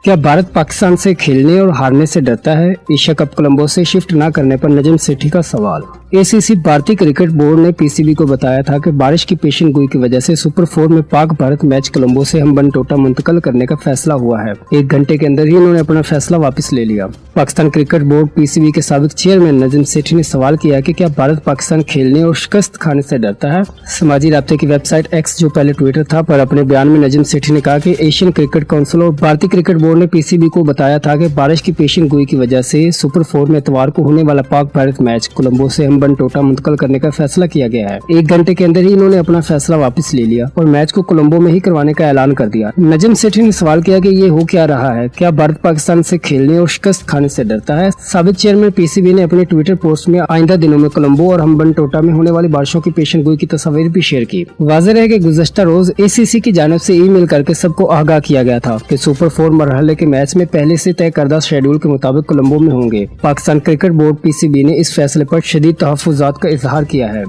क्या भारत पाकिस्तान से खेलने और हारने से डरता है? एशिया कप कोलंबो से शिफ्ट न करने पर नजम सेठी का सवाल। एसीसी भारतीय क्रिकेट बोर्ड ने पीसीबी को बताया था कि बारिश की पेशन गोई की वजह से सुपर 4 में पाक भारत मैच कोलंबो से हम्बनटोटा मुंतकिल करने का फैसला हुआ है। 1 घंटे के अंदर ही उन्होंने अपना फैसला वापस ले लिया। पाकिस्तान क्रिकेट बोर्ड पीसीबी के साबिक चेयरमैन नजम सेठी ने सवाल किया कि क्या भारत पाकिस्तान खेलने और शिकस्त खाने से डरता है। समाजी राब्ते की वेबसाइट एक्स, जो पहले ट्विटर था, पर अपने बयान में नजम सेठी ने कहा कि एशियन क्रिकेट काउंसिल और भारतीय क्रिकेट बोर्ड ने पीसीबी को बताया था कि बारिश की पेशन गोई की वजह से सुपर 4 में इतवार को होने वाला पाक भारत मैच कोलंबो से हम्बनटोटा मुंतकिल करने का फैसला किया गया है। 1 घंटे के अंदर ही इन्होंने अपना फैसला वापस ले लिया और मैच को कोलंबो में ही करवाने का ऐलान कर दिया। नजम सेठी ने सवाल किया कि ये हो क्या रहा है, क्या भारत पाकिस्तान से खेलने और शिकस्त खाने से डरता है। साबिक चेयरमैन पीसीबी ने अपने ट्विटर पोस्ट में आइंदा दिनों में कोलंबो और हम्बनटोटा में होने वाली बारिशों की पेशन गोई की तस्वीर भी शेयर की। वाज़ेह है कि गुज़श्ता रोज एसीसी की जानिब से ईमेल करके सबको आगाह किया गया था कि सुपर 4 मरहले के मैच में पहले से तय करदा शेड्यूल के मुताबिक कोलंबो में होंगे। पाकिस्तान क्रिकेट बोर्ड पीसीबी ने इस फैसले पर शदीद तहफ्फुज़ात का इजहार किया है।